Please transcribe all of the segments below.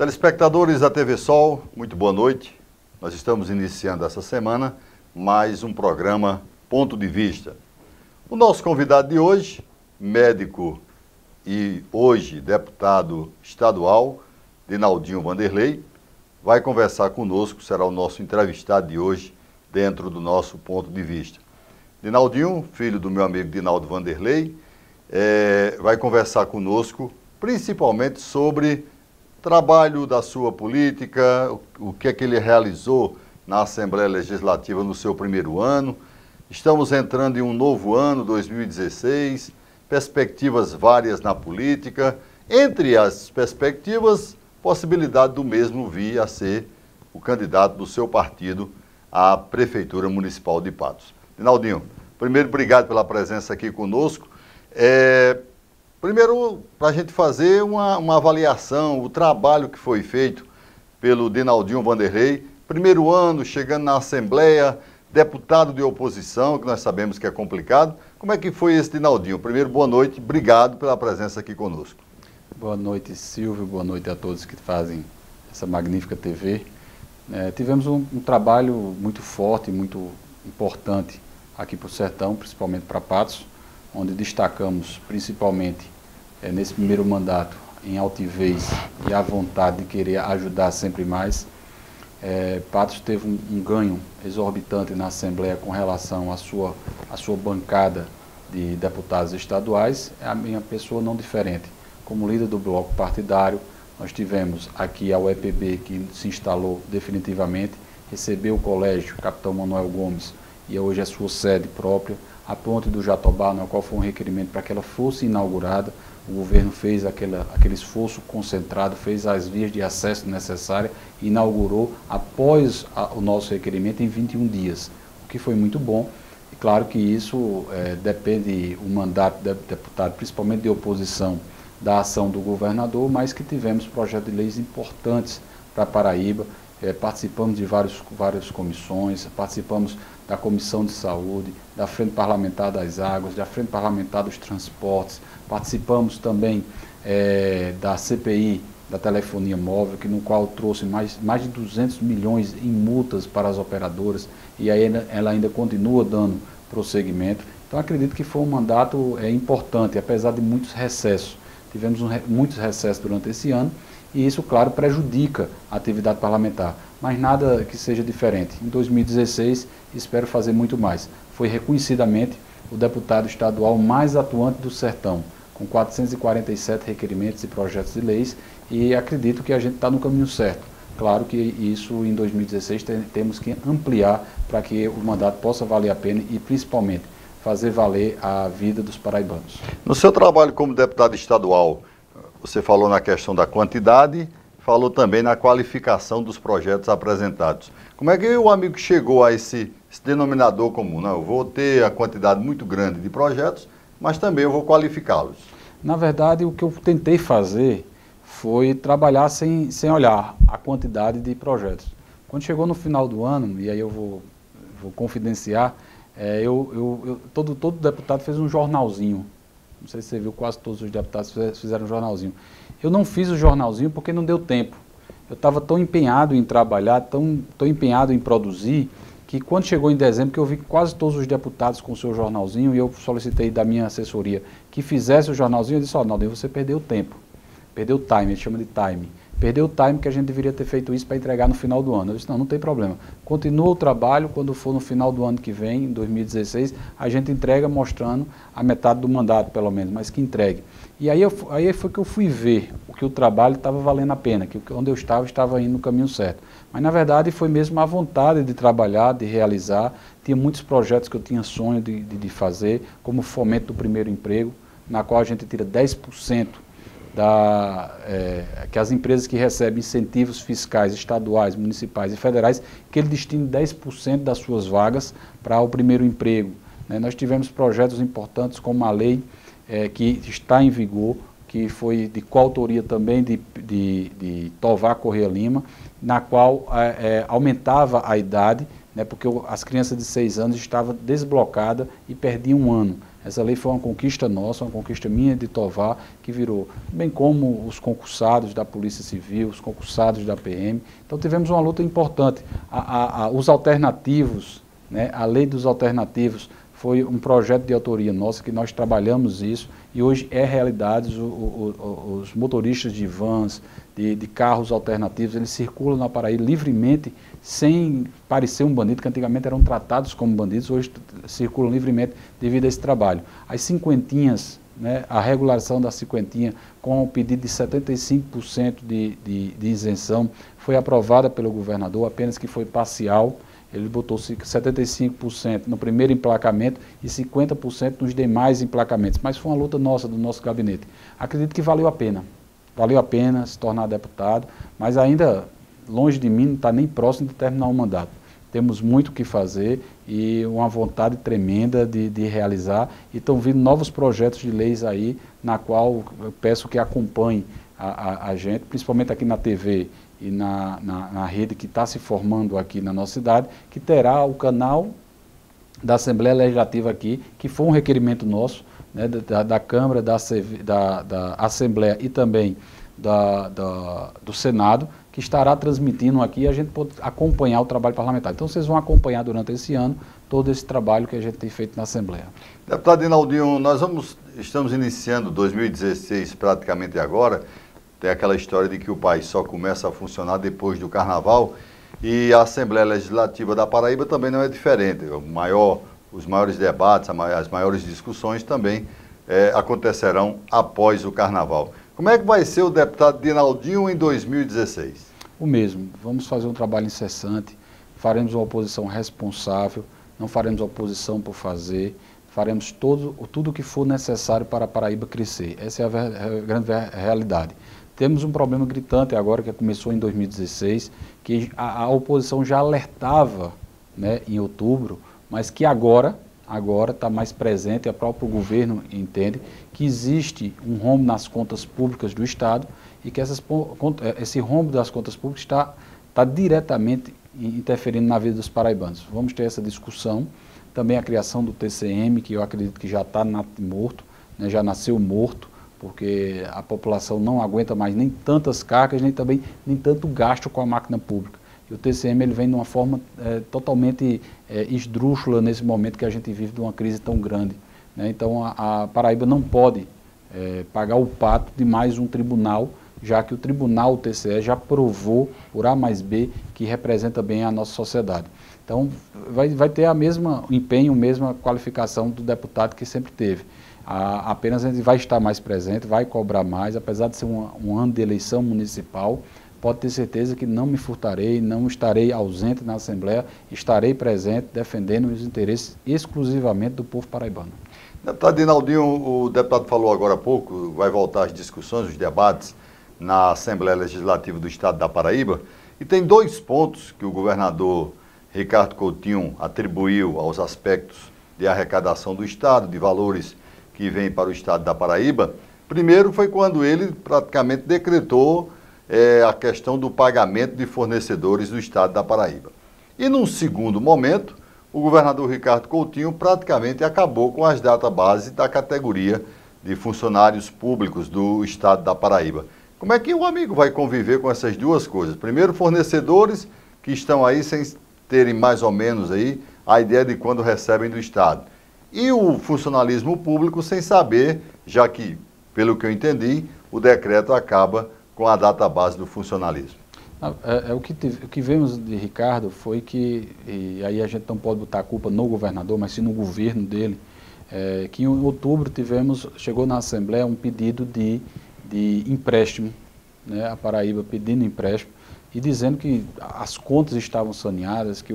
Telespectadores da TV Sol, muito boa noite. Nós estamos iniciando essa semana mais um programa Ponto de Vista. O nosso convidado de hoje, médico e hoje deputado estadual, Dinaldinho Vanderlei, vai conversar conosco, será o nosso entrevistado de hoje dentro do nosso Ponto de Vista. Dinaldinho, filho do meu amigo Dinaldo Vanderlei, vai conversar conosco principalmente sobre o trabalho da sua política, o que é que ele realizou na Assembleia Legislativa no seu primeiro ano. Estamos entrando em um novo ano, 2016, perspectivas várias na política. Entre as perspectivas, possibilidade do mesmo vir a ser o candidato do seu partido à Prefeitura Municipal de Patos. Dinaldinho, primeiro, obrigado pela presença aqui conosco. Primeiro, para a gente fazer uma avaliação, o trabalho que foi feito pelo Dinaldinho Vanderlei, primeiro ano, chegando na Assembleia, deputado de oposição, que nós sabemos que é complicado. Como é que foi esse Dinaldinho? Primeiro, boa noite, obrigado pela presença aqui conosco. Boa noite, Silvio, boa noite a todos que fazem essa magnífica TV. Tivemos um trabalho muito forte, muito importante aqui para o Sertão, principalmente para Patos, onde destacamos principalmente nesse primeiro mandato em altivez e a vontade de querer ajudar sempre mais. Patos teve um ganho exorbitante na Assembleia com relação à sua bancada de deputados estaduais. É a minha pessoa não diferente. Como líder do bloco partidário, nós tivemos aqui a UEPB, que se instalou definitivamente, recebeu o colégio Capitão Manuel Gomes, e hoje é sua sede própria, a ponte do Jatobá, na qual foi um requerimento para que ela fosse inaugurada. O governo fez aquele esforço concentrado, fez as vias de acesso necessárias e inaugurou após o nosso requerimento em 21 dias, o que foi muito bom. E claro que isso depende o mandato do deputado, principalmente de oposição, da ação do governador, mas que tivemos projetos de leis importantes para Paraíba. Participamos de várias comissões, participamos da Comissão de Saúde, da Frente Parlamentar das Águas, da Frente Parlamentar dos Transportes, participamos também da CPI da telefonia móvel, no qual trouxe mais de 200 milhões em multas para as operadoras, e aí ela ainda continua dando prosseguimento. Então acredito que foi um mandato importante, apesar de muitos recessos. Tivemos muitos recessos durante esse ano, e isso, claro, prejudica a atividade parlamentar, mas nada que seja diferente. Em 2016, espero fazer muito mais. Foi reconhecidamente o deputado estadual mais atuante do Sertão, com 447 requerimentos e projetos de leis, e acredito que a gente está no caminho certo. Claro que isso, em 2016, temos que ampliar para que o mandato possa valer a pena e, principalmente, fazer valer a vida dos paraibanos. No seu trabalho como deputado estadual, você falou na questão da quantidade, falou também na qualificação dos projetos apresentados. Como é que o amigo chegou a esse denominador comum? Não, eu vou ter a quantidade muito grande de projetos, mas também eu vou qualificá-los. Na verdade, o que eu tentei fazer foi trabalhar sem olhar a quantidade de projetos. Quando chegou no final do ano, e aí eu vou confidenciar, todo deputado fez um jornalzinho. Não sei se você viu, quase todos os deputados fizeram um jornalzinho. Eu não fiz o jornalzinho porque não deu tempo. Eu estava tão empenhado em trabalhar, tão empenhado em produzir, que quando chegou em dezembro, que eu vi quase todos os deputados com o seu jornalzinho, e eu solicitei da minha assessoria que fizesse o jornalzinho, eu disse, Naldinho, você perdeu tempo. Perdeu o time, ele chama de time. Perdeu o time que a gente deveria ter feito isso para entregar no final do ano. Eu disse, não tem problema. Continua o trabalho, quando for no final do ano que vem, em 2016, a gente entrega mostrando a metade do mandato, pelo menos, mas que entregue. E aí foi que eu fui ver o que o trabalho estava valendo a pena, que onde eu estava indo no caminho certo. Mas, na verdade, foi mesmo a vontade de trabalhar, de realizar. Tinha muitos projetos que eu tinha sonho de fazer, como o fomento do primeiro emprego, na qual a gente tira 10% que as empresas que recebem incentivos fiscais estaduais, municipais e federais, que ele destine 10% das suas vagas para o primeiro emprego. Nós tivemos projetos importantes como a lei que está em vigor, que foi de coautoria também de Tovar Corrêa Lima, na qual aumentava a idade, porque as crianças de 6 anos estavam desblocadas e perdiam um ano. Essa lei foi uma conquista nossa, uma conquista minha de Tovar, que virou, bem como os concursados da Polícia Civil, os concursados da PM. Então tivemos uma luta importante. Os alternativos, né, a lei dos alternativos, foi um projeto de autoria nossa, que nós trabalhamos isso, e hoje é realidade. Os motoristas de vans, de carros alternativos, eles circulam na Paraíba livremente, sem parecer um bandido, que antigamente eram tratados como bandidos, hoje circulam livremente devido a esse trabalho. As cinquentinhas, né, a regularização da cinquentinha, com o pedido de 75% de isenção, foi aprovada pelo governador, apenas que foi parcial. Ele botou 75% no primeiro emplacamento e 50% nos demais emplacamentos. Mas foi uma luta nossa, do nosso gabinete. Acredito que valeu a pena. Valeu a pena se tornar deputado, mas ainda longe de mim, não está nem próximo de terminar o mandato. Temos muito o que fazer e uma vontade tremenda de realizar. E estão vindo novos projetos de leis aí, na qual eu peço que acompanhe a gente, principalmente aqui na TV e na rede que está se formando aqui na nossa cidade, que terá o canal da Assembleia Legislativa aqui, que foi um requerimento nosso, né, da Câmara, da Assembleia e também do Senado, que estará transmitindo aqui e a gente pode acompanhar o trabalho parlamentar. Então vocês vão acompanhar durante esse ano todo esse trabalho que a gente tem feito na Assembleia. Deputado Rinaldinho, estamos iniciando 2016 praticamente agora. Tem aquela história de que o país só começa a funcionar depois do Carnaval, e a Assembleia Legislativa da Paraíba também não é diferente. Os maiores debates, as maiores discussões também acontecerão após o Carnaval. Como é que vai ser o deputado Rinaldinho em 2016? O mesmo. Vamos fazer um trabalho incessante, faremos uma oposição responsável, não faremos oposição por fazer, faremos tudo o que for necessário para a Paraíba crescer. Essa é a grande realidade. Temos um problema gritante agora, que começou em 2016, que a oposição já alertava, né, em outubro, mas que agora está mais presente, e o próprio governo entende que existe um rombo nas contas públicas do Estado e que esse rombo das contas públicas está diretamente interferindo na vida dos paraibanos. Vamos ter essa discussão, também a criação do TCM, que eu acredito que já está morto, né, já nasceu morto, porque a população não aguenta mais nem tantas cargas, nem tanto gasto com a máquina pública. E o TCM ele vem de uma forma totalmente esdrúxula nesse momento que a gente vive de uma crise tão grande, né? Então a Paraíba não pode pagar o pato de mais um tribunal, já que o tribunal, o TCE, já provou por A mais B que representa bem a nossa sociedade. Então vai ter a mesma empenho, a mesma qualificação do deputado que sempre teve. Apenas a gente vai estar mais presente, vai cobrar mais, apesar de ser um ano de eleição municipal, pode ter certeza que não me furtarei, não estarei ausente na Assembleia, estarei presente defendendo os interesses exclusivamente do povo paraibano. Deputado Rinaldinho, o deputado falou agora há pouco, vai voltar às discussões, os debates na Assembleia Legislativa do Estado da Paraíba, e tem 2 pontos que o governador Ricardo Coutinho atribuiu aos aspectos de arrecadação do Estado, de valores que vêm para o Estado da Paraíba. Primeiro foi quando ele praticamente decretou a questão do pagamento de fornecedores do Estado da Paraíba. E num segundo momento, o governador Ricardo Coutinho praticamente acabou com as databases da categoria de funcionários públicos do Estado da Paraíba. Como é que o amigo vai conviver com essas duas coisas? Primeiro, fornecedores que estão aí sem terem mais ou menos aí a ideia de quando recebem do Estado. E o funcionalismo público sem saber, já que, pelo que eu entendi, o decreto acaba com a database do funcionalismo. O que vemos de Ricardo foi que, e aí a gente não pode botar a culpa no governador, mas sim no governo dele, que em outubro chegou na Assembleia um pedido de empréstimo, né, a Paraíba pedindo empréstimo e dizendo que as contas estavam saneadas, que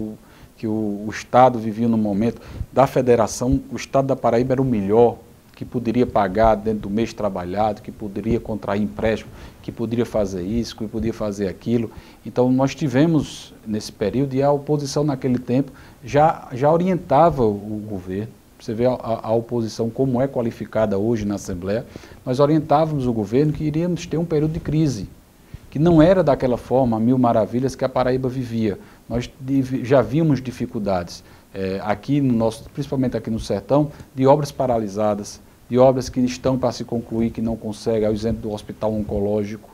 o Estado vivia no momento da federação, o Estado da Paraíba era o melhor, que poderia pagar dentro do mês trabalhado, que poderia contrair empréstimo, que poderia fazer isso, que poderia fazer aquilo. Então nós tivemos nesse período, e a oposição naquele tempo já orientava o governo. Você vê a oposição como é qualificada hoje na Assembleia, nós orientávamos o governo que iríamos ter um período de crise, que não era daquela forma, a mil maravilhas que a Paraíba vivia. Nós já víamos dificuldades. aqui no nosso, principalmente aqui no sertão, de obras paralisadas, de obras que estão para se concluir, que não conseguem, é o exemplo do hospital oncológico.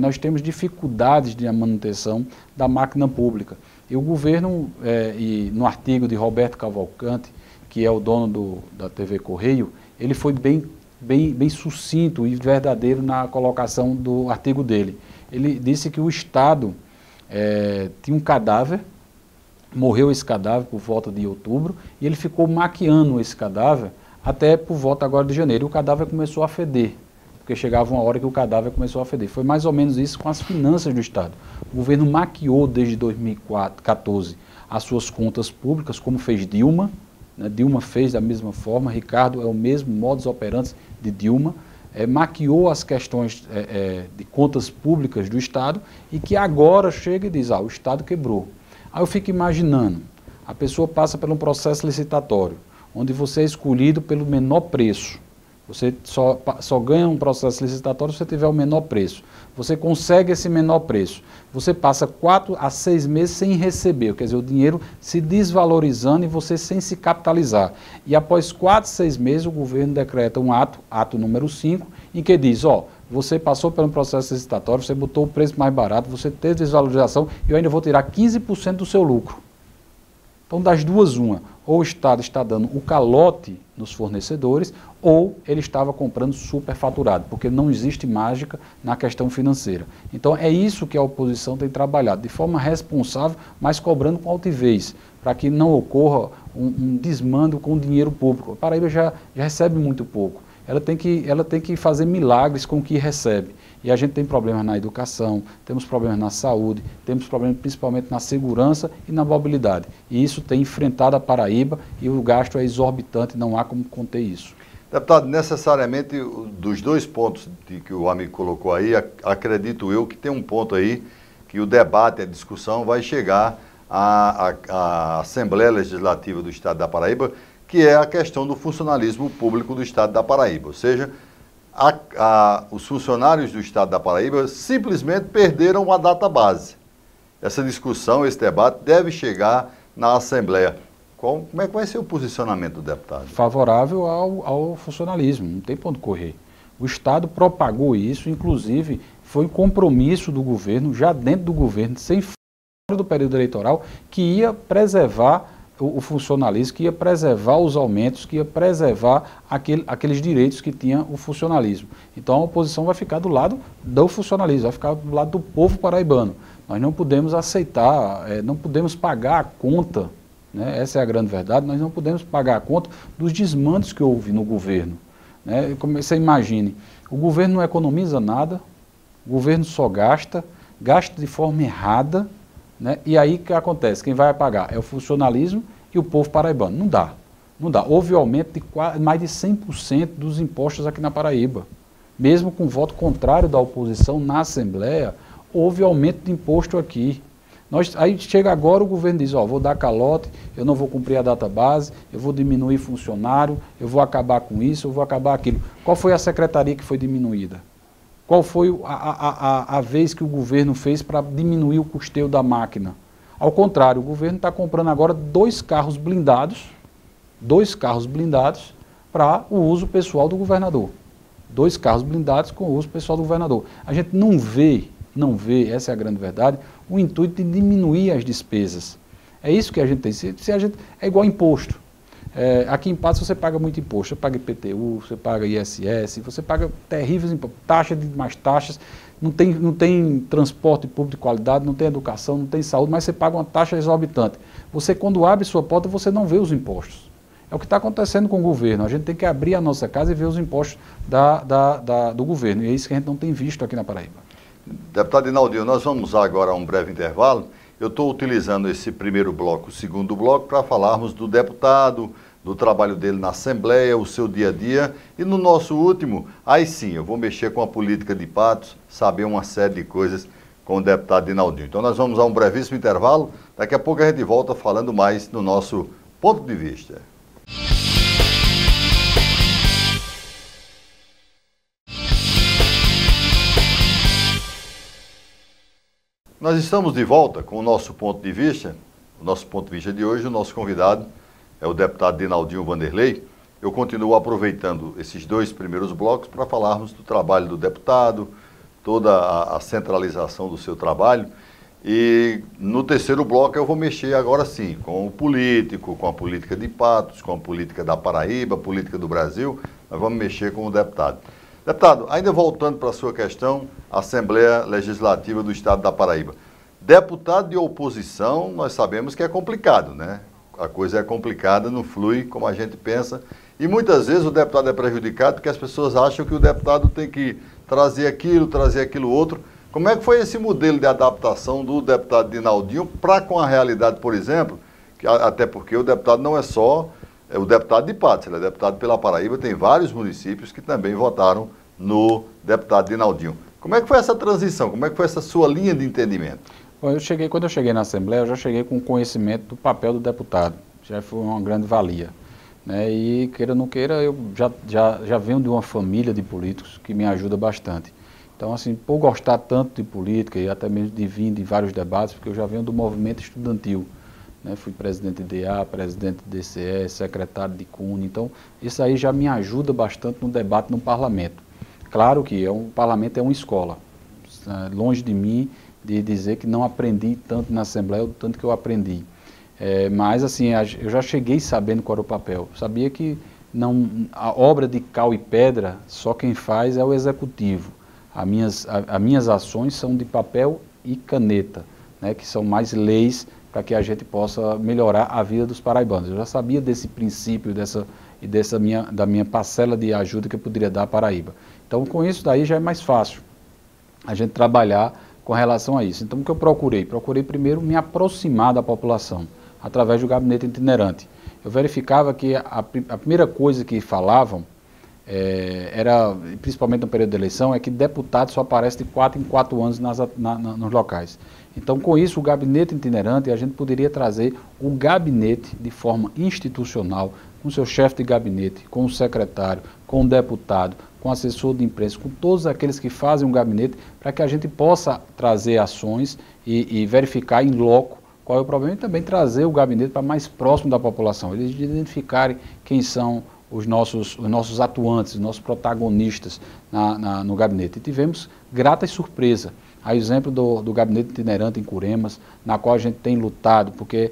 Nós temos dificuldades de manutenção da máquina pública. E o governo, e no artigo de Roberto Cavalcante, que é o dono da TV Correio, ele foi bem sucinto e verdadeiro na colocação do artigo dele. Ele disse que o Estado tinha um cadáver, morreu esse cadáver por volta de outubro, e ele ficou maquiando esse cadáver até por volta agora de janeiro. E o cadáver começou a feder, porque chegava uma hora que o cadáver começou a feder. Foi mais ou menos isso com as finanças do Estado. O governo maquiou desde 2014 as suas contas públicas, como fez Dilma, Dilma fez da mesma forma, Ricardo é o mesmo modus operandi de Dilma, maquiou as questões de contas públicas do Estado e que agora chega e diz, o Estado quebrou. Aí eu fico imaginando, a pessoa passa por um processo licitatório, onde você é escolhido pelo menor preço. Você só ganha um processo licitatório se você tiver o menor preço. Você consegue esse menor preço. Você passa 4 a 6 meses sem receber, quer dizer, o dinheiro se desvalorizando e você sem se capitalizar. E após 4, 6 meses, o governo decreta um ato número 5, em que diz, você passou pelo processo licitatório, você botou o preço mais barato, você teve desvalorização e eu ainda vou tirar 15% do seu lucro. Então, das duas, uma, ou o Estado está dando o calote nos fornecedores, ou ele estava comprando superfaturado, porque não existe mágica na questão financeira. Então, é isso que a oposição tem trabalhado, de forma responsável, mas cobrando com altivez, para que não ocorra um desmando com o dinheiro público. A Paraíba já recebe muito pouco. Ela tem que fazer milagres com o que recebe. E a gente tem problemas na educação, temos problemas na saúde, temos problemas principalmente na segurança e na mobilidade. E isso tem enfrentado a Paraíba e o gasto é exorbitante, não há como conter isso. Deputado, necessariamente dos dois pontos que o amigo colocou aí, acredito eu que tem um ponto aí que o debate, a discussão vai chegar à Assembleia Legislativa do Estado da Paraíba, que é a questão do funcionalismo público do Estado da Paraíba, ou seja, os funcionários do Estado da Paraíba simplesmente perderam a data base. Essa discussão, esse debate deve chegar na Assembleia. Como é que vai ser o posicionamento do deputado? Favorável ao funcionalismo, não tem ponto correr. O Estado propagou isso, inclusive foi um compromisso do governo, já dentro do governo, sem fora do período eleitoral, que ia preservar o funcionalismo, que ia preservar os aumentos, que ia preservar aqueles direitos que tinha o funcionalismo. Então a oposição vai ficar do lado do funcionalismo, vai ficar do lado do povo paraibano. Nós não podemos aceitar, não podemos pagar a conta, essa é a grande verdade, nós não podemos pagar a conta dos desmandos que houve no governo. Como você imagine, o governo não economiza nada, o governo só gasta de forma errada, e aí o que acontece? Quem vai pagar é o funcionalismo e o povo paraibano. Não dá. Houve aumento de mais de 100% dos impostos aqui na Paraíba. Mesmo com voto contrário da oposição na Assembleia, houve aumento de imposto aqui. Aí chega agora o governo diz, vou dar calote, eu não vou cumprir a data base, eu vou diminuir funcionário, eu vou acabar com isso, eu vou acabar aquilo. Qual foi a secretaria que foi diminuída? Qual foi a vez que o governo fez para diminuir o custeio da máquina? Ao contrário, o governo está comprando agora 2 carros blindados para o uso pessoal do governador. 2 carros blindados com o uso pessoal do governador. A gente não vê, essa é a grande verdade, o intuito de diminuir as despesas. É isso que a gente tem. É igual imposto. Aqui em Patos você paga muito imposto, você paga IPTU, você paga ISS, você paga terríveis impostos, taxas de mais taxas, não tem transporte público de qualidade, não tem educação, não tem saúde, mas você paga uma taxa exorbitante. Você, quando abre sua porta, você não vê os impostos. É o que está acontecendo com o governo. A gente tem que abrir a nossa casa e ver os impostos do governo, e é isso que a gente não tem visto aqui na Paraíba. Deputado Dinaldinho, nós vamos agora a um breve intervalo. Eu estou utilizando esse primeiro bloco, o segundo bloco, para falarmos do deputado, do trabalho dele na Assembleia, o seu dia a dia. E no nosso último, aí sim, eu vou mexer com a política de Patos, saber uma série de coisas com o deputado Dinaldinho. Então nós vamos a um brevíssimo intervalo. Daqui a pouco a gente volta falando mais no nosso ponto de vista. Nós estamos de volta com o nosso ponto de vista o nosso ponto de vista de hoje. O nosso convidado é o deputado Dinaldinho Vanderlei. Eu continuo aproveitando esses 2 primeiros blocos para falarmos do trabalho do deputado, toda a centralização do seu trabalho. E no terceiro bloco eu vou mexer agora sim com o político, com a política de Patos, com a política da Paraíba, a política do Brasil. Nós vamos mexer com o deputado. Deputado, ainda voltando para a sua questão, Assembleia Legislativa do Estado da Paraíba. Deputado de oposição, nós sabemos que é complicado, né? A coisa é complicada, não flui como a gente pensa. E muitas vezes o deputado é prejudicado porque as pessoas acham que o deputado tem que trazer aquilo outro. Como é que foi esse modelo de adaptação do deputado Dinaldinho para com a realidade, por exemplo? Até porque o deputado não é só o deputado de Patos, ele é deputado pela Paraíba, tem vários municípios que também votaram no deputado Dinaldinho. Como é que foi essa transição? Como é que foi essa sua linha de entendimento? Bom, quando eu cheguei na Assembleia, eu já cheguei com conhecimento do papel do deputado. Já foi uma grande valia, né? E queira ou não queira, eu já venho de uma família de políticos que me ajuda bastante. Então, assim, por gostar tanto de política e até mesmo de vir de vários debates, porque eu já venho do movimento estudantil, né? Fui presidente de DA, presidente de DCE, secretário de CUNE, então isso aí já me ajuda bastante no debate no parlamento. Claro que o parlamento é uma escola, longe de mim de dizer que não aprendi tanto na Assembleia, o tanto que eu aprendi. Mas, assim, eu já cheguei sabendo qual era o papel. Sabia que a obra de cal e pedra, só quem faz é o executivo. As minhas ações são de papel e caneta, né, que são mais leis para que a gente possa melhorar a vida dos paraibanos. Eu já sabia desse princípio da minha parcela de ajuda que eu poderia dar à Paraíba. Então, com isso daí já é mais fácil a gente trabalhar com relação a isso. Então, o que eu procurei? Procurei primeiro me aproximar da população, através do gabinete itinerante. Eu verificava que a primeira coisa que falavam, era, principalmente no período de eleição, é que deputado só aparece de 4 em 4 anos nos locais. Então, com isso, o gabinete itinerante, a gente poderia trazer o gabinete de forma institucional, com o seu chefe de gabinete, com o secretário, com o deputado, com o assessor de imprensa, com todos aqueles que fazem um gabinete, para que a gente possa trazer ações e verificar em loco qual é o problema e também trazer o gabinete para mais próximo da população, eles identificarem quem são os nossos atuantes, os nossos protagonistas no gabinete. E tivemos grata surpresa. A exemplo do gabinete itinerante em Curemas, na qual a gente tem lutado, porque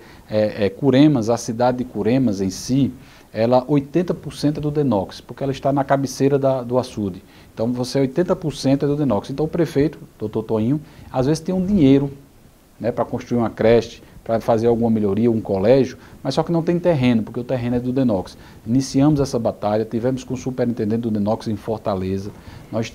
Curemas, a cidade de Curemas em si, ela 80% é do Denox, porque ela está na cabeceira do açude. Então, 80% é do Denox. Então, o prefeito, doutor Toinho, às vezes tem um dinheiro, né, para construir uma creche, para fazer alguma melhoria, um colégio, mas só que não tem terreno, porque o terreno é do Denox. Iniciamos essa batalha, tivemos com o superintendente do Denox em Fortaleza, nós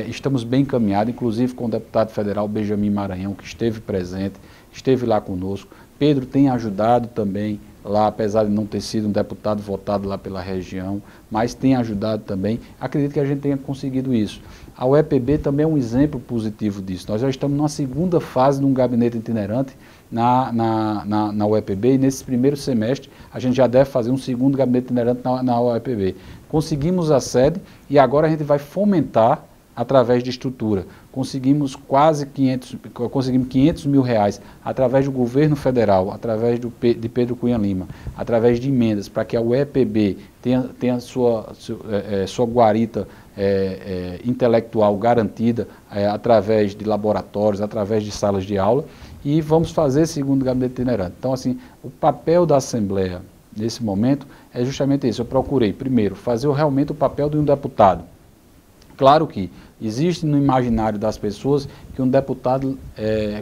estamos bem encaminhados, inclusive com o deputado federal Benjamin Maranhão, que esteve presente, esteve lá conosco. Pedro tem ajudado também lá, apesar de não ter sido um deputado votado lá pela região, mas tem ajudado também. Acredito que a gente tenha conseguido isso. A UEPB também é um exemplo positivo disso. Nós já estamos numa segunda fase de um gabinete itinerante na UEPB e nesse primeiro semestre a gente já deve fazer um segundo gabinete itinerante na UEPB. Conseguimos a sede e agora a gente vai fomentar através de estrutura. Conseguimos 500 mil reais através do governo federal, através de Pedro Cunha Lima, através de emendas, para que a UEPB tenha sua guarita intelectual garantida através de laboratórios, através de salas de aula, e vamos fazer segundo gabinete itinerante. Então, assim, o papel da Assembleia nesse momento é justamente isso. Eu procurei, primeiro, fazer realmente o papel de um deputado. Claro que existe no imaginário das pessoas que um deputado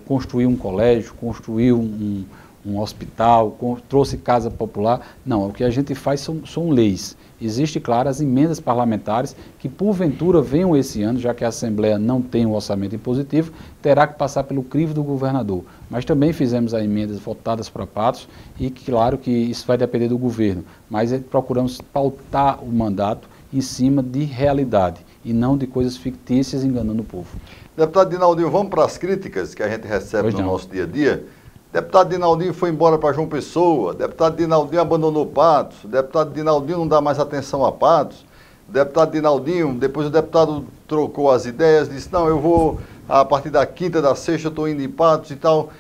construiu um colégio, construiu um hospital, trouxe casa popular. Não, o que a gente faz são leis. Existem, claro, as emendas parlamentares que, porventura, venham esse ano, já que a Assembleia não tem um orçamento impositivo, terá que passar pelo crivo do governador. Mas também fizemos as emendas votadas para Patos e, claro, que isso vai depender do governo. Mas procuramos pautar o mandato em cima de realidade e não de coisas fictícias enganando o povo. Deputado Dinaldinho, vamos para as críticas que a gente recebe no nosso dia a dia. Deputado Dinaldinho foi embora para João Pessoa, deputado Dinaldinho abandonou Patos, deputado Dinaldinho não dá mais atenção a Patos, deputado Dinaldinho, depois o deputado trocou as ideias, disse, não, eu vou, a partir da quinta, da sexta, eu estou indo em Patos e tal.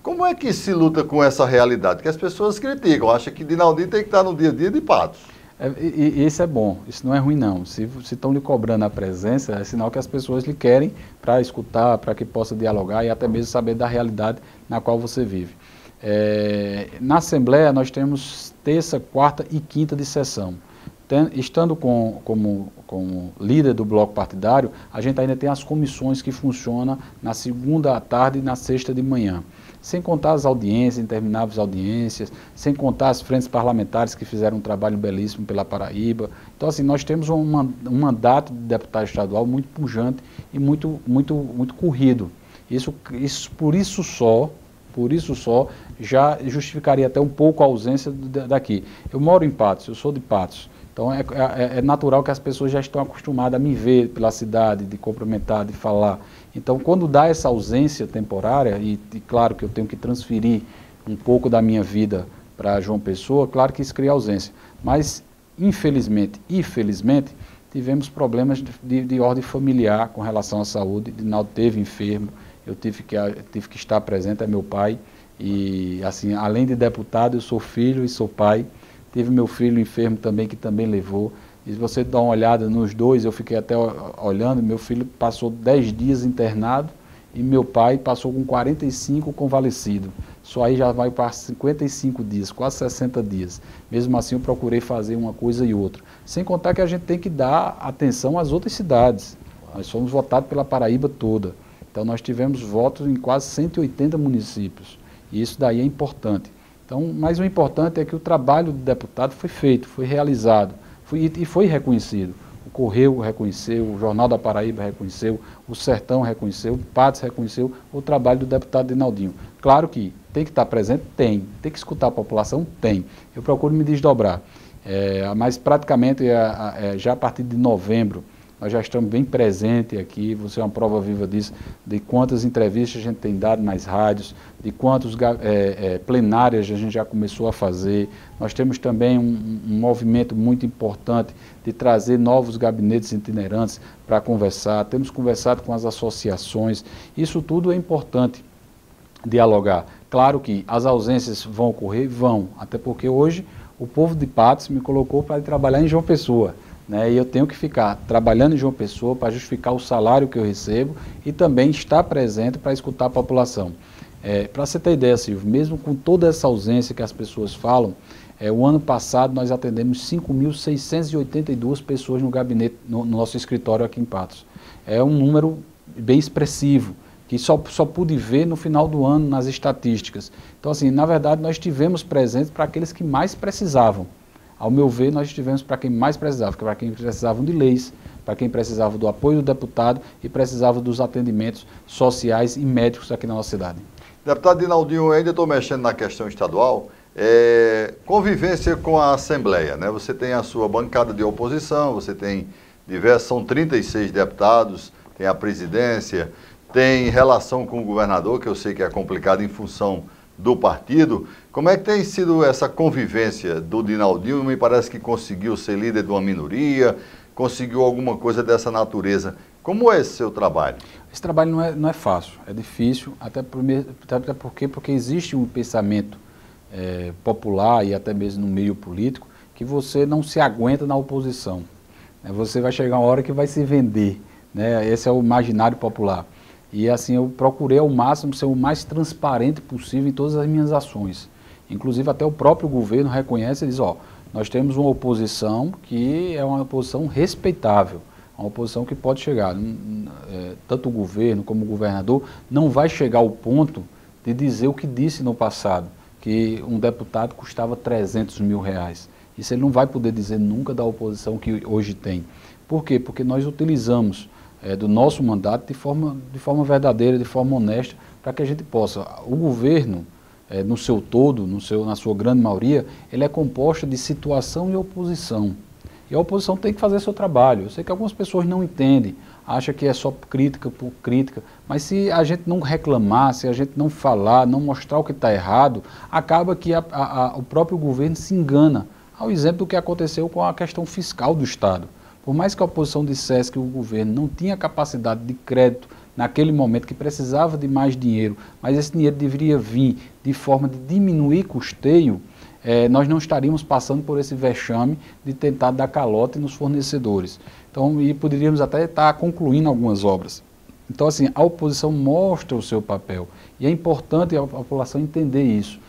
Como é que se luta com essa realidade? Que as pessoas criticam, acham que Dinaldinho tem que estar no dia a dia de Patos. E isso é bom, isso não é ruim não. Se estão lhe cobrando a presença, é sinal que as pessoas lhe querem para escutar, para que possa dialogar e até mesmo saber da realidade na qual você vive. Na Assembleia nós temos terça, quarta e quinta de sessão. Estando como líder do bloco partidário, a gente ainda tem as comissões que funcionam na segunda à tarde e na sexta de manhã. Sem contar as audiências, intermináveis audiências, sem contar as frentes parlamentares que fizeram um trabalho belíssimo pela Paraíba. Então, assim, nós temos um mandato de deputado estadual muito pujante e muito corrido. Por isso só, já justificaria até um pouco a ausência daqui. Eu moro em Patos, eu sou de Patos. Então é natural que as pessoas já estão acostumadas a me ver pela cidade, de cumprimentar, de falar. Então quando dá essa ausência temporária, e claro que eu tenho que transferir um pouco da minha vida para João Pessoa, claro que isso cria ausência. Mas infelizmente e felizmente, tivemos problemas de ordem familiar com relação à saúde. Dinaldo teve enfermo, eu tive que estar presente, é meu pai. E assim, além de deputado, eu sou filho e sou pai. Tive meu filho enfermo também, que também levou. E se você dá uma olhada nos dois, eu fiquei até olhando, meu filho passou 10 dias internado e meu pai passou com 45 convalescido. Só aí já vai para 55 dias, quase 60 dias. Mesmo assim eu procurei fazer uma coisa e outra. Sem contar que a gente tem que dar atenção às outras cidades. Nós fomos votados pela Paraíba toda. Então nós tivemos votos em quase 180 municípios. E isso daí é importante. Então, mas o importante é que o trabalho do deputado foi feito, foi realizado e foi reconhecido. O Correio reconheceu, o Jornal da Paraíba reconheceu, o Sertão reconheceu, o Patos reconheceu o trabalho do deputado Dinaldinho. Claro que tem que estar presente? Tem que escutar a população? Tem. Eu procuro me desdobrar. Mas praticamente já a partir de novembro, nós já estamos bem presentes aqui, você é uma prova viva disso, de quantas entrevistas a gente tem dado nas rádios, de quantas plenárias a gente já começou a fazer. Nós temos também um movimento muito importante de trazer novos gabinetes itinerantes para conversar. Temos conversado com as associações. Isso tudo é importante dialogar. Claro que as ausências vão ocorrer? Vão, até porque hoje o povo de Patos me colocou para ir trabalhar em João Pessoa. E eu tenho que ficar trabalhando em João Pessoa para justificar o salário que eu recebo e também estar presente para escutar a população. Para você ter ideia, Silvio, mesmo com toda essa ausência que as pessoas falam, o ano passado nós atendemos 5.682 pessoas no gabinete, no nosso escritório aqui em Patos. É um número bem expressivo, que só pude ver no final do ano nas estatísticas. Então, assim, na verdade, nós estivemos presentes para aqueles que mais precisavam. Ao meu ver, nós estivemos para quem mais precisava, para quem precisavam de leis, para quem precisava do apoio do deputado e precisava dos atendimentos sociais e médicos aqui na nossa cidade. Deputado Dinaldinho, ainda estou mexendo na questão estadual, convivência com a Assembleia, né? Você tem a sua bancada de oposição, você tem são 36 deputados, tem a presidência, tem relação com o governador, que eu sei que é complicado em função do partido. Como é que tem sido essa convivência do Dinaldinho? Me parece que conseguiu ser líder de uma minoria, conseguiu alguma coisa dessa natureza. Como é esse seu trabalho? Esse trabalho não é fácil, é difícil, até porque existe um pensamento popular e até mesmo no meio político que você não se aguenta na oposição. Você vai chegar uma hora que vai se vender, né? Esse é o imaginário popular. E assim, eu procurei ao máximo ser o mais transparente possível em todas as minhas ações. Inclusive até o próprio governo reconhece e diz, nós temos uma oposição que é uma oposição respeitável, uma oposição que pode chegar, tanto o governo como o governador, não vai chegar ao ponto de dizer o que disse no passado, que um deputado custava 300 mil reais. Isso ele não vai poder dizer nunca da oposição que hoje tem. Por quê? Porque nós utilizamos do nosso mandato de forma verdadeira, de forma honesta, para que a gente possa. O governo, no seu todo, na sua grande maioria, ele é composto de situação e oposição. E a oposição tem que fazer seu trabalho. Eu sei que algumas pessoas não entendem, acham que é só crítica por crítica, mas se a gente não reclamar, se a gente não falar, não mostrar o que está errado, acaba que o próprio governo se engana. Ao exemplo do que aconteceu com a questão fiscal do Estado. Por mais que a oposição dissesse que o governo não tinha capacidade de crédito naquele momento, que precisava de mais dinheiro, mas esse dinheiro deveria vir de forma de diminuir custeio, nós não estaríamos passando por esse vexame de tentar dar calote nos fornecedores. Então, e poderíamos até estar concluindo algumas obras. Então, assim, a oposição mostra o seu papel e é importante a população entender isso.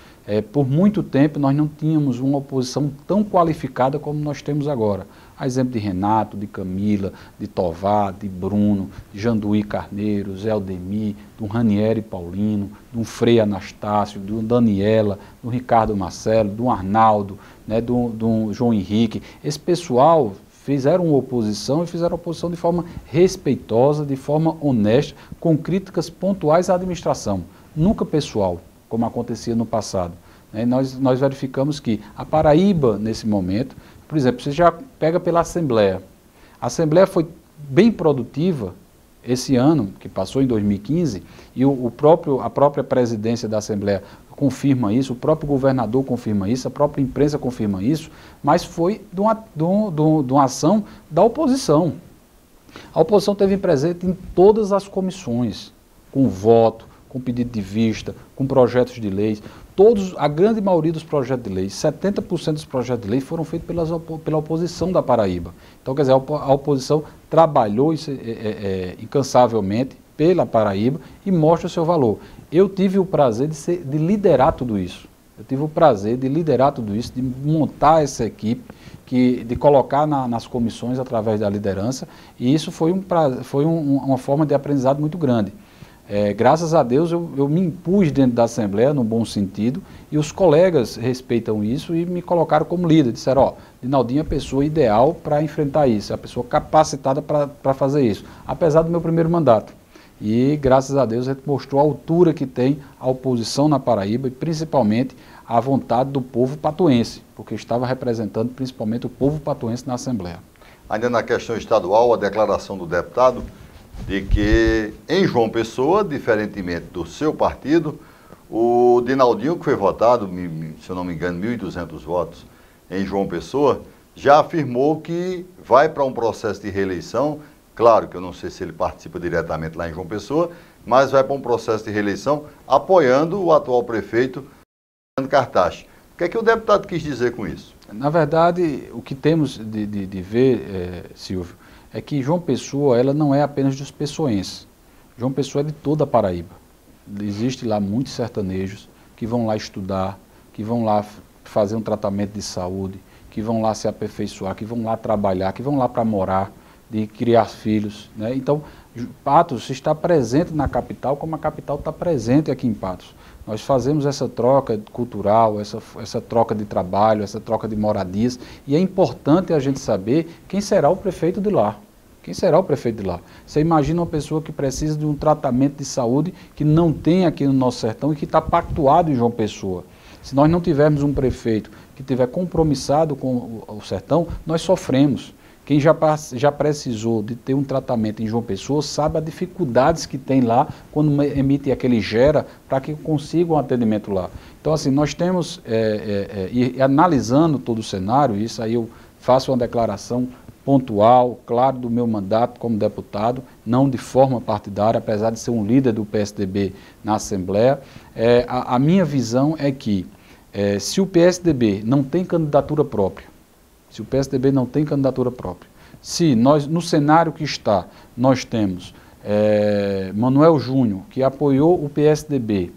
Por muito tempo nós não tínhamos uma oposição tão qualificada como nós temos agora. A exemplo de Renato, de Camila, de Tovar, de Bruno, de Janduí Carneiro, Zé Aldemir, do Ranieri Paulino, do Frei Anastácio, do Daniela, do Ricardo Marcelo, do Arnaldo, né, do João Henrique. Esse pessoal fizeram oposição e fizeram oposição de forma respeitosa, de forma honesta, com críticas pontuais à administração, nunca pessoal, como acontecia no passado. Nós verificamos que a Paraíba, nesse momento, por exemplo, você já pega pela Assembleia. A Assembleia foi bem produtiva esse ano, que passou em 2015, e a própria presidência da Assembleia confirma isso, o próprio governador confirma isso, a própria imprensa confirma isso, mas foi de uma ação da oposição. A oposição esteve presente em todas as comissões, com voto, com pedido de vista, com projetos de leis. A grande maioria dos projetos de lei, 70% dos projetos de lei foram feitos pela oposição da Paraíba. Então, quer dizer, a oposição trabalhou incansavelmente pela Paraíba e mostra o seu valor. Eu tive o prazer de liderar tudo isso. Eu tive o prazer de liderar tudo isso, de montar essa equipe, de colocar nas comissões através da liderança, e isso foi uma forma de aprendizado muito grande. Graças a Deus eu me impus dentro da Assembleia, no bom sentido, e os colegas respeitam isso e me colocaram como líder. Disseram, Dinaldinho é a pessoa ideal para enfrentar isso, é a pessoa capacitada para fazer isso, apesar do meu primeiro mandato. E graças a Deus a gente mostrou a altura que tem a oposição na Paraíba e principalmente a vontade do povo patuense, porque estava representando principalmente o povo patuense na Assembleia. Ainda na questão estadual, a declaração do deputado de que em João Pessoa, diferentemente do seu partido, o Dinaldinho, que foi votado, se eu não me engano, 1.200 votos em João Pessoa, já afirmou que vai para um processo de reeleição. Claro que eu não sei se ele participa diretamente lá em João Pessoa, mas vai para um processo de reeleição apoiando o atual prefeito, Fernando Cartacho. O que é que o deputado quis dizer com isso? Na verdade, o que temos de ver, Silvio, é que João Pessoa, ela não é apenas dos pessoenses. João Pessoa é de toda a Paraíba. Existem lá muitos sertanejos que vão lá estudar, que vão lá fazer um tratamento de saúde, que vão lá se aperfeiçoar, que vão lá trabalhar, que vão lá para morar, de criar filhos, né? Então, Patos está presente na capital como a capital está presente aqui em Patos. Nós fazemos essa troca cultural, essa troca de trabalho, essa troca de moradias, e é importante a gente saber quem será o prefeito de lá. Quem será o prefeito de lá? Você imagina uma pessoa que precisa de um tratamento de saúde que não tem aqui no nosso sertão e que está pactuado em João Pessoa. Se nós não tivermos um prefeito que estiver compromissado com o sertão, nós sofremos. Quem já precisou de ter um tratamento em João Pessoa sabe as dificuldades que tem lá quando emite aquele GERA para que consiga um atendimento lá. Então, assim, nós temos, e analisando todo o cenário, isso aí eu faço uma declaração pontual, claro, do meu mandato como deputado, não de forma partidária, apesar de ser um líder do PSDB na Assembleia. A minha visão é que, se o PSDB não tem candidatura própria, se nós, no cenário que está, nós temos Manuel Júnior, que apoiou o PSDB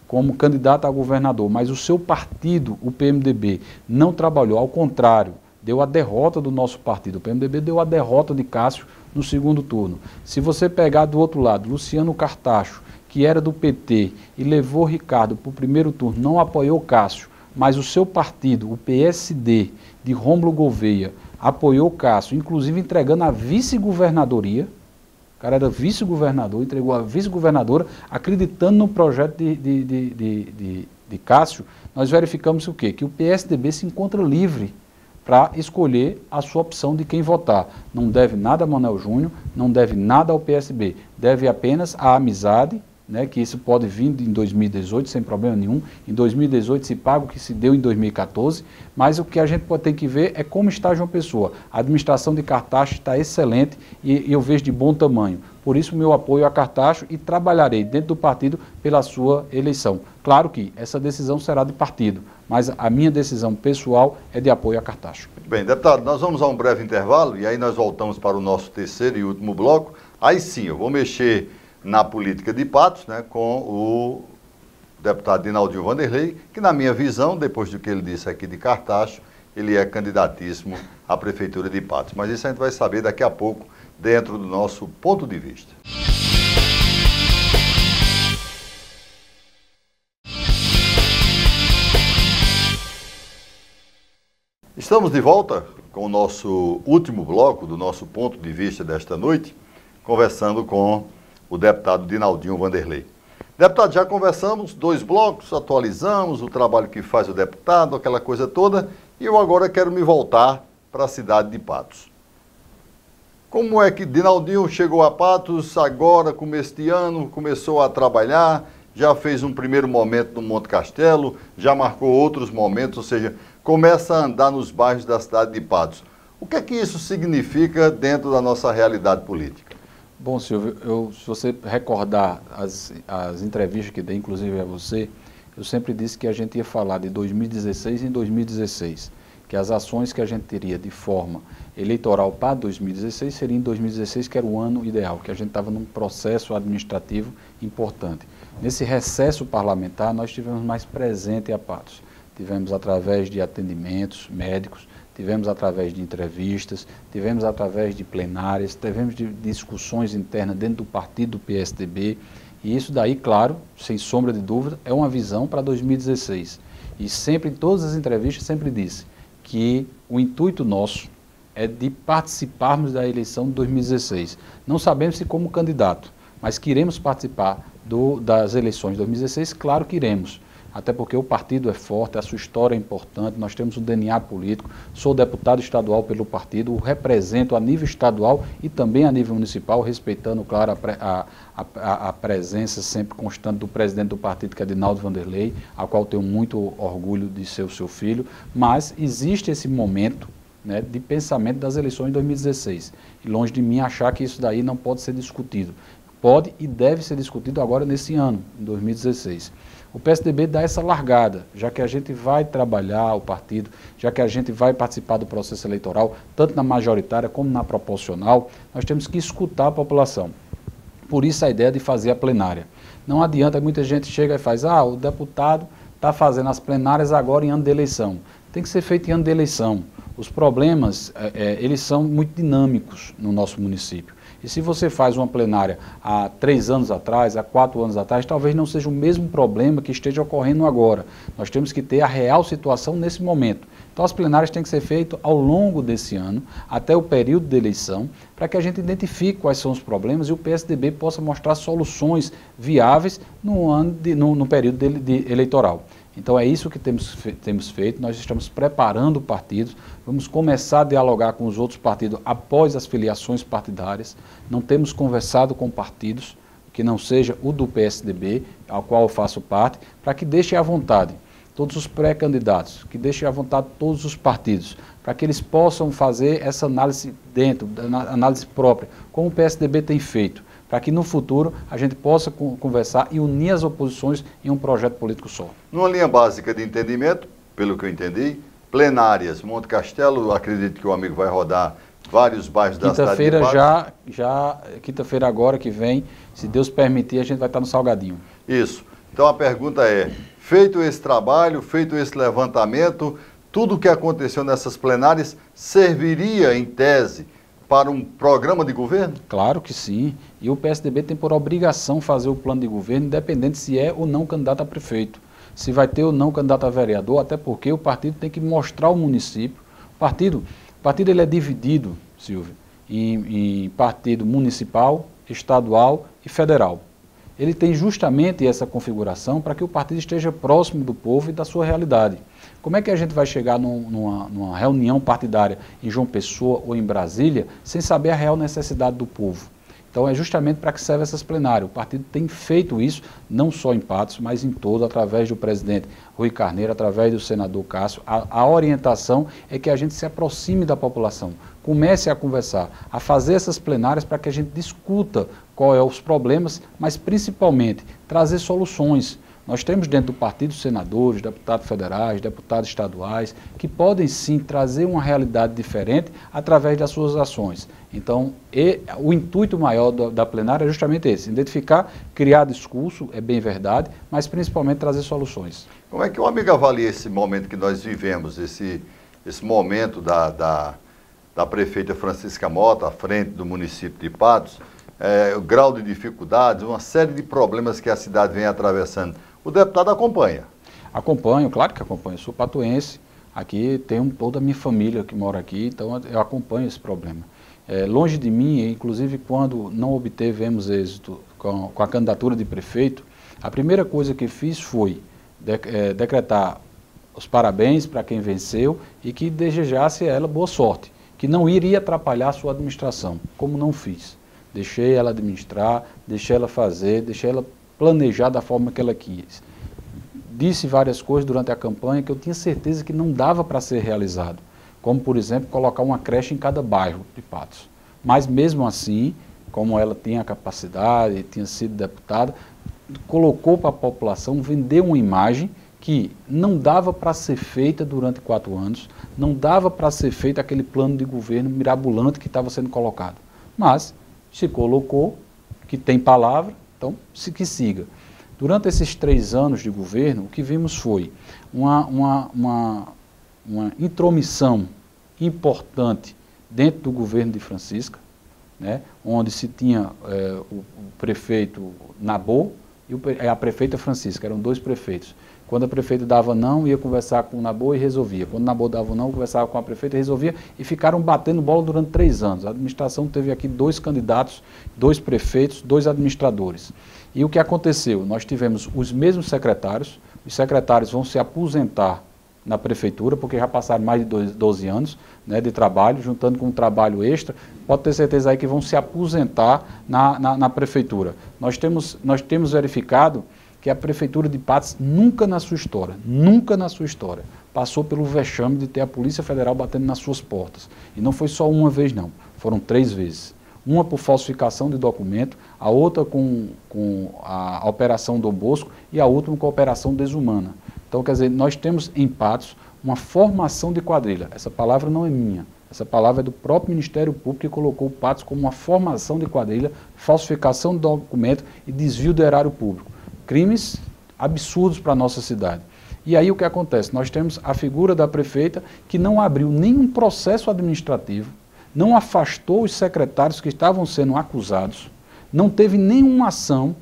como candidato a governador, mas o seu partido, o PMDB, não trabalhou, ao contrário, deu a derrota do nosso partido. O PMDB deu a derrota de Cássio no segundo turno. Se você pegar do outro lado, Luciano Cartacho, que era do PT e levou Ricardo para o primeiro turno, não apoiou Cássio, mas o seu partido, o PSD, de Rômulo Gouveia, apoiou Cássio, inclusive entregando a vice-governadoria. O cara era vice-governador, entregou a vice-governadora, acreditando no projeto de Cássio. Nós verificamos o quê? Que o PSDB se encontra livre para escolher a sua opção de quem votar. Não deve nada a Manuel Júnior, não deve nada ao PSB, deve apenas à amizade né, que isso pode vir em 2018 sem problema nenhum, em 2018 se paga o que se deu em 2014, mas o que a gente ter que ver é como está João Pessoa. A administração de Cartacho está excelente e eu vejo de bom tamanho. Por isso, o meu apoio a Cartacho e trabalharei dentro do partido pela sua eleição. Claro que essa decisão será de partido, mas a minha decisão pessoal é de apoio a Cartacho. Muito bem, deputado, nós vamos a um breve intervalo e aí nós voltamos para o nosso terceiro e último bloco. Aí sim, eu vou mexer na política de Patos, né, com o deputado Dinaldinho Vanderlei, que na minha visão, depois do que ele disse aqui de Cartacho, ele é candidatíssimo à Prefeitura de Patos. Mas isso a gente vai saber daqui a pouco, dentro do nosso ponto de vista. Estamos de volta com o nosso último bloco do nosso ponto de vista desta noite, conversando com o deputado Dinaldinho Vanderlei. Deputado, já conversamos 2 blocos, atualizamos o trabalho que faz o deputado, aquela coisa toda, e eu agora quero me voltar para a cidade de Patos. Como é que Dinaldinho chegou a Patos agora, começo de ano, começou a trabalhar, já fez um primeiro momento no Monte Castelo, já marcou outros momentos, ou seja, começa a andar nos bairros da cidade de Patos. O que é que isso significa dentro da nossa realidade política? Bom, Silvio, se você recordar as entrevistas que dei, inclusive a você, eu sempre disse que a gente ia falar de 2016 em 2016, que as ações que a gente teria de forma eleitoral para 2016 seria em 2016, que era o ano ideal, que a gente estava num processo administrativo importante. Nesse recesso parlamentar, nós tivemos mais presente a Patos. Tivemos através de atendimentos médicos, tivemos através de entrevistas, tivemos através de plenárias, tivemos de discussões internas dentro do partido do PSDB, e isso daí, claro, sem sombra de dúvida, é uma visão para 2016. E sempre, em todas as entrevistas, sempre disse que o intuito nosso é de participarmos da eleição de 2016. Não sabemos se como candidato, mas queremos participar das eleições de 2016, claro que iremos. Até porque o partido é forte, a sua história é importante, nós temos um DNA político, sou deputado estadual pelo partido, o represento a nível estadual e também a nível municipal, respeitando, claro, a presença sempre constante do presidente do partido, que é Dinaldo Vanderlei, a qual tenho muito orgulho de ser o seu filho, mas existe esse momento, né, de pensamento das eleições de 2016, e longe de mim achar que isso daí não pode ser discutido. Pode e deve ser discutido agora nesse ano, em 2016. O PSDB dá essa largada, já que a gente vai trabalhar o partido, já que a gente vai participar do processo eleitoral, tanto na majoritária como na proporcional, nós temos que escutar a população. Por isso a ideia de fazer a plenária. Não adianta, muita gente chega e faz, o deputado está fazendo as plenárias agora em ano de eleição. Tem que ser feito em ano de eleição. Os problemas, eles são muito dinâmicos no nosso município. E se você faz uma plenária há 3 anos atrás, há 4 anos atrás, talvez não seja o mesmo problema que esteja ocorrendo agora. Nós temos que ter a real situação nesse momento. Então as plenárias têm que ser feitas ao longo desse ano, até o período de eleição, para que a gente identifique quais são os problemas e o PSDB possa mostrar soluções viáveis no período eleitoral. Então é isso que temos feito, nós estamos preparando partidos, vamos começar a dialogar com os outros partidos após as filiações partidárias, não temos conversado com partidos que não seja o do PSDB, ao qual eu faço parte, para que deixem à vontade todos os pré-candidatos, que deixem à vontade todos os partidos, para que eles possam fazer essa análise dentro, análise própria, como o PSDB tem feito, para que no futuro a gente possa conversar e unir as oposições em um projeto político só. Numa linha básica de entendimento, pelo que eu entendi, plenárias, Monte Castelo, acredito que o amigo vai rodar vários bairros da cidade de Patos. Quinta-feira agora que vem, se Deus permitir, a gente vai estar no Salgadinho. Isso. Então a pergunta é, feito esse trabalho, feito esse levantamento, tudo o que aconteceu nessas plenárias serviria, em tese, para um programa de governo? Claro que sim. E o PSDB tem por obrigação fazer o plano de governo, independente se é ou não candidato a prefeito, se vai ter ou não candidato a vereador, até porque o partido tem que mostrar ao município. O partido ele é dividido, Silvio, em partido municipal, estadual e federal. Ele tem justamente essa configuração para que o partido esteja próximo do povo e da sua realidade. Como é que a gente vai chegar numa reunião partidária em João Pessoa ou em Brasília sem saber a real necessidade do povo? Então é justamente para que serve essas plenárias. O partido tem feito isso, não só em Patos, mas em todo, através do presidente Rui Carneiro, através do senador Cássio. A orientação é que a gente se aproxime da população, comece a conversar, a fazer essas plenárias para que a gente discuta quais são os problemas, mas principalmente trazer soluções. Nós temos dentro do partido senadores, deputados federais, deputados estaduais, que podem sim trazer uma realidade diferente através das suas ações. Então, o intuito maior da plenária é justamente esse, identificar, criar discurso, é bem verdade, mas principalmente trazer soluções. Como é que o amigo avalia esse momento que nós vivemos, esse momento da prefeita Francisca Mota, à frente do município de Patos, o grau de dificuldades, uma série de problemas que a cidade vem atravessando? O deputado acompanha? Acompanho, claro que acompanho. Eu sou patuense, aqui tenho toda a minha família que mora aqui, então eu acompanho esse problema. Longe de mim, inclusive quando não obtivemos êxito com a candidatura de prefeito, a primeira coisa que fiz foi decretar os parabéns para quem venceu e que desejasse a ela boa sorte, que não iria atrapalhar a sua administração, como não fiz. Deixei ela administrar, deixei ela fazer, deixei ela planejar da forma que ela quis. Disse várias coisas durante a campanha que eu tinha certeza que não dava para ser realizado, como, por exemplo, colocar uma creche em cada bairro de Patos. Mas, mesmo assim, como ela tinha a capacidade, tinha sido deputada, colocou para a população, vendeu uma imagem que não dava para ser feita durante 4 anos, não dava para ser feito aquele plano de governo mirabolante que estava sendo colocado. Mas se colocou, que tem palavra, então que siga. Durante esses 3 anos de governo, o que vimos foi uma intromissão importante dentro do governo de Francisca, né, onde se tinha o prefeito Nabô e a prefeita Francisca, eram 2 prefeitos. Quando a prefeita dava não, ia conversar com o Nabô e resolvia. Quando o Nabô dava não, conversava com a prefeita e resolvia. E ficaram batendo bola durante 3 anos. A administração teve aqui 2 candidatos, 2 prefeitos, 2 administradores. E o que aconteceu? Nós tivemos os mesmos secretários. Os secretários vão se aposentar na prefeitura, porque já passaram mais de 12 anos, né, de trabalho, juntando com um trabalho extra. Pode ter certeza aí que vão se aposentar na prefeitura. Nós temos verificado que a Prefeitura de Patos nunca na sua história, passou pelo vexame de ter a Polícia Federal batendo nas suas portas. E não foi só uma vez não, foram 3 vezes. Uma por falsificação de documento, a outra com a Operação Dom Bosco e a outra com a Operação Desumana. Então, quer dizer, nós temos em Patos uma formação de quadrilha. Essa palavra não é minha, essa palavra é do próprio Ministério Público que colocou o Patos como uma formação de quadrilha, falsificação de documento e desvio do erário público. Crimes absurdos para a nossa cidade. E aí o que acontece? Nós temos a figura da prefeita que não abriu nenhum processo administrativo, não afastou os secretários que estavam sendo acusados, não teve nenhuma ação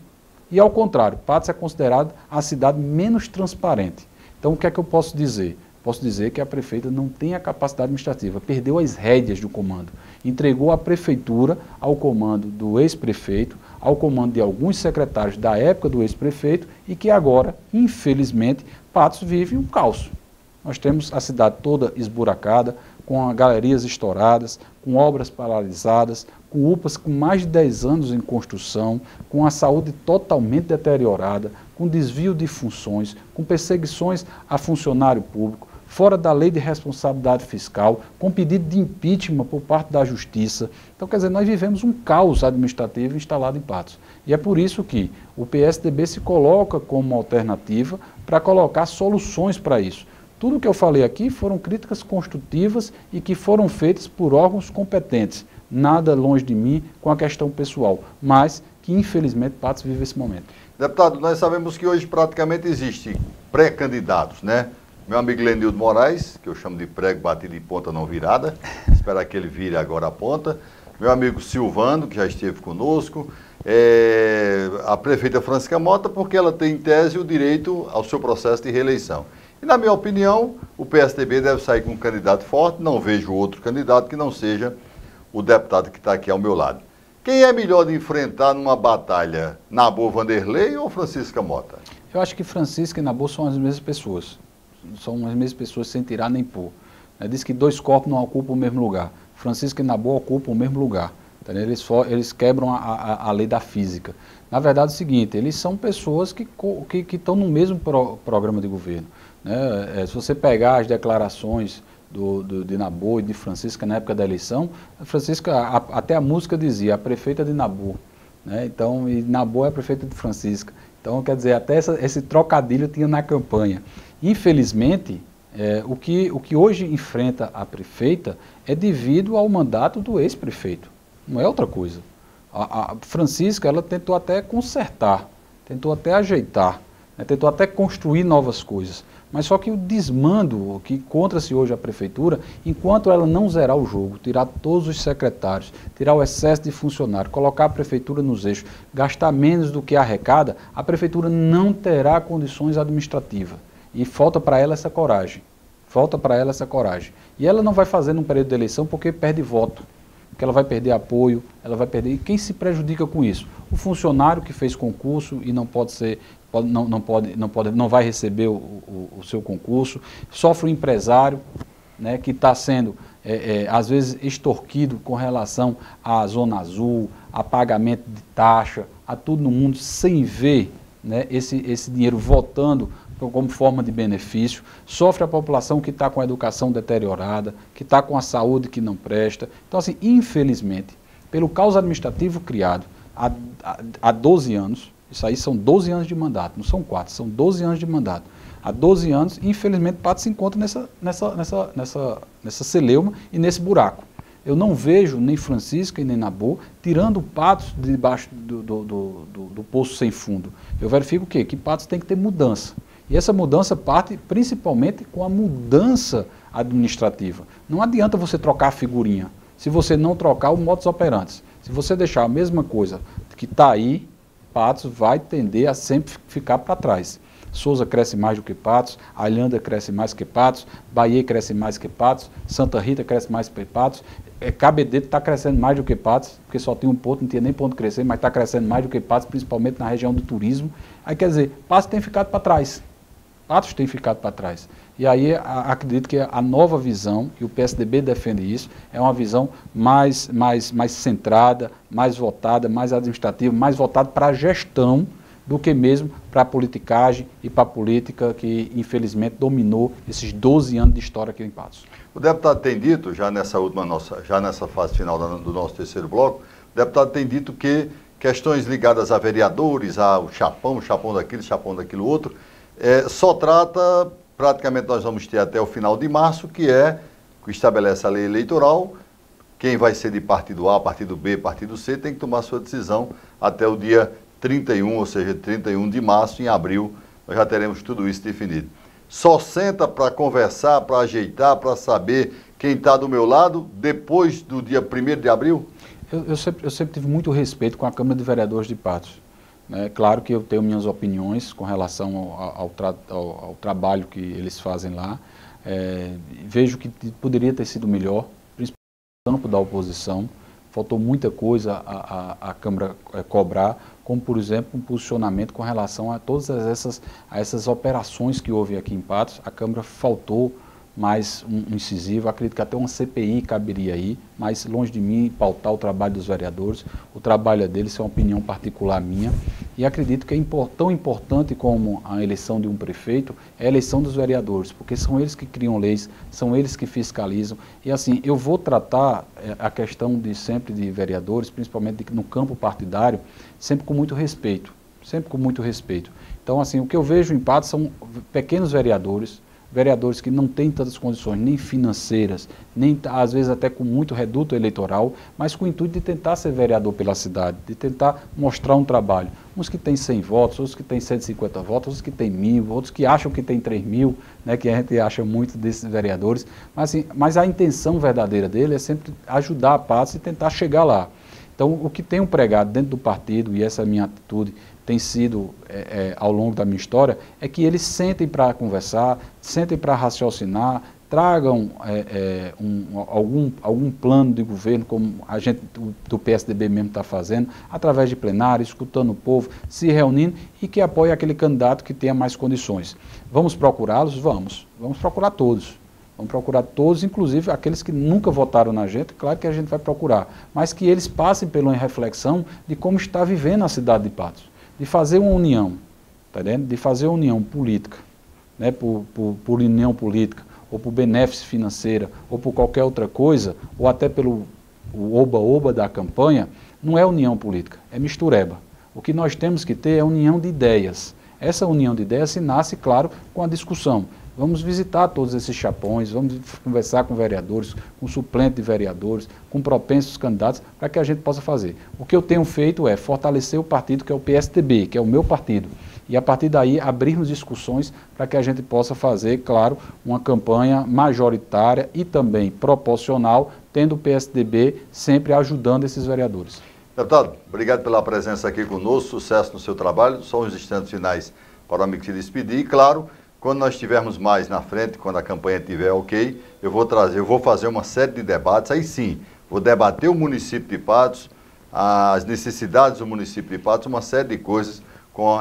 e, ao contrário, Patos é considerado a cidade menos transparente. Então, o que é que eu posso dizer? Posso dizer que a prefeita não tem a capacidade administrativa, perdeu as rédeas do comando, entregou a prefeitura ao comando do ex-prefeito, ao comando de alguns secretários da época do ex-prefeito e que agora, infelizmente, Patos vive um caos. Nós temos a cidade toda esburacada, com galerias estouradas, com obras paralisadas, com UPAs com mais de 10 anos em construção, com a saúde totalmente deteriorada, com desvio de funções, com perseguições a funcionário público, fora da lei de responsabilidade fiscal, com pedido de impeachment por parte da Justiça. Então, quer dizer, nós vivemos um caos administrativo instalado em Patos. E é por isso que o PSDB se coloca como alternativa para colocar soluções para isso. Tudo o que eu falei aqui foram críticas construtivas e que foram feitas por órgãos competentes. Nada longe de mim com a questão pessoal, mas que infelizmente Patos vive esse momento. Deputado, nós sabemos que hoje praticamente existem pré-candidatos, né? Meu amigo Lenildo Moraes, que eu chamo de prego batido de ponta não virada, espero que ele vire agora a ponta. Meu amigo Silvano, que já esteve conosco. A prefeita Francisca Mota, porque ela tem em tese o direito ao seu processo de reeleição. E, na minha opinião, o PSDB deve sair com um candidato forte, não vejo outro candidato que não seja o deputado que está aqui ao meu lado. Quem é melhor de enfrentar numa batalha, Nabô Vanderlei ou Francisca Mota? Eu acho que Francisca e Nabô são as mesmas pessoas. São as mesmas pessoas sem tirar nem pôr. Diz que 2 corpos não ocupam o mesmo lugar. Francisca e Nabô ocupam o mesmo lugar. Entendeu? Eles quebram a lei da física. Na verdade é o seguinte, eles são pessoas que estão no mesmo programa de governo. Né? Se você pegar as declarações de Nabu e de Francisca na época da eleição, a Francisca, até a música dizia, a prefeita de Nabu. Né? Então, e Nabu é a prefeita de Francisca. Então, quer dizer, até esse trocadilho tinha na campanha. Infelizmente, o que hoje enfrenta a prefeita é devido ao mandato do ex-prefeito. Não é outra coisa. A Francisca, ela tentou até consertar, tentou até ajeitar, né? Tentou até construir novas coisas. Mas só que o desmando que encontra-se hoje a prefeitura, enquanto ela não zerar o jogo, tirar todos os secretários, tirar o excesso de funcionário, colocar a prefeitura nos eixos, gastar menos do que arrecada, a prefeitura não terá condições administrativas. E falta para ela essa coragem. Falta para ela essa coragem. E ela não vai fazer num período de eleição porque perde voto. Porque ela vai perder apoio, ela vai perder... E quem se prejudica com isso? O funcionário que fez concurso e não pode ser... não vai receber o seu concurso, sofre o empresário, né, que está sendo, às vezes, extorquido com relação à Zona Azul, a pagamento de taxa, a tudo no mundo, sem ver, né, esse dinheiro voltando como forma de benefício, sofre a população que está com a educação deteriorada, que está com a saúde que não presta. Então, assim, infelizmente, pelo caos administrativo criado há 12 anos, isso aí são 12 anos de mandato, não são 4, são 12 anos de mandato. Há 12 anos, infelizmente, Patos se encontra nessa celeuma e nesse buraco. Eu não vejo nem Francisca e nem Nabu tirando Patos debaixo do poço sem fundo. Eu verifico o quê? Que Patos tem que ter mudança. E essa mudança parte principalmente com a mudança administrativa. Não adianta você trocar a figurinha, se você não trocar o modus operandi. Se você deixar a mesma coisa que está aí, Patos vai tender a sempre ficar para trás. Souza cresce mais do que Patos, Alhanda cresce mais que Patos, Bahia cresce mais que Patos, Santa Rita cresce mais que Patos, Cabedelo está crescendo mais do que Patos, porque só tem um ponto, não tinha nem ponto de crescer, mas está crescendo mais do que Patos, principalmente na região do turismo. Aí quer dizer, Patos tem ficado para trás. Patos tem ficado para trás. E aí acredito que a nova visão, e o PSDB defende isso, é uma visão mais centrada, mais votada, mais administrativa, mais votada para a gestão do que mesmo para a politicagem e para a política que, infelizmente, dominou esses 12 anos de história aqui em Patos. O deputado tem dito, já nessa fase final do nosso terceiro bloco, o deputado tem dito que questões ligadas a vereadores, ao chapão daquilo outro, só trata, praticamente nós vamos ter até o final de março, que estabelece a lei eleitoral. Quem vai ser de partido A, partido B, partido C, tem que tomar sua decisão até o dia 31, ou seja, 31 de março, em abril, nós já teremos tudo isso definido. Só senta para conversar, para ajeitar, para saber quem está do meu lado, depois do dia 1º de abril? Eu sempre tive muito respeito com a Câmara de Vereadores de Patos. Claro que eu tenho minhas opiniões com relação ao trabalho que eles fazem lá. Vejo que poderia ter sido melhor, principalmente no campo da oposição. Faltou muita coisa a Câmara cobrar, como, por exemplo, um posicionamento com relação a todas essas operações que houve aqui em Patos. A Câmara faltou mais um incisivo, acredito que até uma CPI caberia aí, mas longe de mim pautar o trabalho dos vereadores, o trabalho é deles, é uma opinião particular minha, e acredito que tão importante como a eleição de um prefeito é a eleição dos vereadores, porque são eles que criam leis, são eles que fiscalizam, e assim, eu vou tratar a questão sempre de vereadores, principalmente no campo partidário, sempre com muito respeito, Então, assim, o que eu vejo em Patos são pequenos vereadores que não têm tantas condições, nem financeiras, nem às vezes até com muito reduto eleitoral, mas com o intuito de tentar ser vereador pela cidade, de tentar mostrar um trabalho. Uns que têm 100 votos, outros que têm 150 votos, outros que têm 1.000, outros que acham que tem 3.000, né, que a gente acha muito desses vereadores, mas a intenção verdadeira dele é sempre ajudar a Patos e tentar chegar lá. Então, o que tenho pregado dentro do partido, e essa é a minha atitude, tem sido, ao longo da minha história, é que eles sentem para conversar, sentem para raciocinar, tragam algum plano de governo, como a gente do PSDB mesmo está fazendo, através de plenário, escutando o povo, se reunindo e que apoie aquele candidato que tenha mais condições. Vamos procurá-los? Vamos procurar todos. Vamos procurar todos, inclusive aqueles que nunca votaram na gente, claro que a gente vai procurar, mas que eles passem pela reflexão de como está vivendo a cidade de Patos, de fazer uma união, tá entendendo? De fazer uma união política, né? Por união política, ou por benefício financeira, ou por qualquer outra coisa, ou até pelo oba-oba da campanha, não é união política, é mistureba. O que nós temos que ter é união de ideias. Essa união de ideias se nasce, claro, com a discussão. Vamos visitar todos esses chapões, vamos conversar com vereadores, com suplentes de vereadores, com propensos candidatos, para que a gente possa fazer. O que eu tenho feito é fortalecer o partido que é o PSDB, que é o meu partido, e a partir daí abrirmos discussões para que a gente possa fazer, claro, uma campanha majoritária e também proporcional, tendo o PSDB sempre ajudando esses vereadores. Deputado, obrigado pela presença aqui conosco, sucesso no seu trabalho, só uns instantes finais para o amigo se despedir e, claro, quando nós estivermos mais na frente, quando a campanha estiver ok, eu vou fazer uma série de debates, aí sim, vou debater o município de Patos, as necessidades do município de Patos, uma série de coisas com,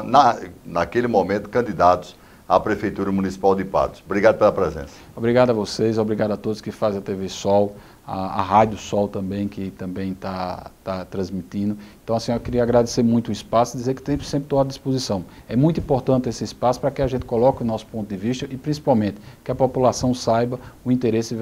naquele momento, candidatos à Prefeitura Municipal de Patos. Obrigado pela presença. Obrigado a vocês, obrigado a todos que fazem a TV Sol, a Rádio Sol também, que também está transmitindo. Então, assim, eu queria agradecer muito o espaço e dizer que sempre estou à disposição. É muito importante esse espaço para que a gente coloque o nosso ponto de vista e, principalmente, que a população saiba o interesse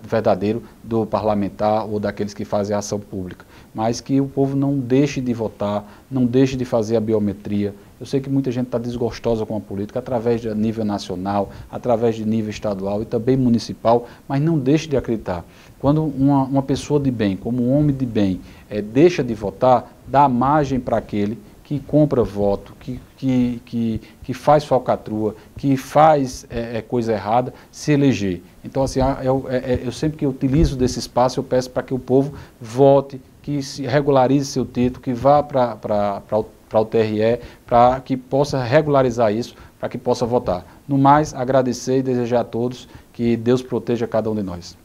verdadeiro do parlamentar ou daqueles que fazem a ação pública. Mas que o povo não deixe de votar, não deixe de fazer a biometria. Eu sei que muita gente está desgostosa com a política, através de nível nacional, através de nível estadual e também municipal, mas não deixe de acreditar. Quando uma pessoa de bem, como um homem de bem, deixa de votar, dá margem para aquele que compra voto, que faz falcatrua, que faz coisa errada, se eleger. Então, assim, eu sempre que eu utilizo desse espaço, eu peço para que o povo vote, que se regularize seu título, que vá para o TRE, para que possa regularizar isso, para que possa votar. No mais, agradecer e desejar a todos que Deus proteja cada um de nós.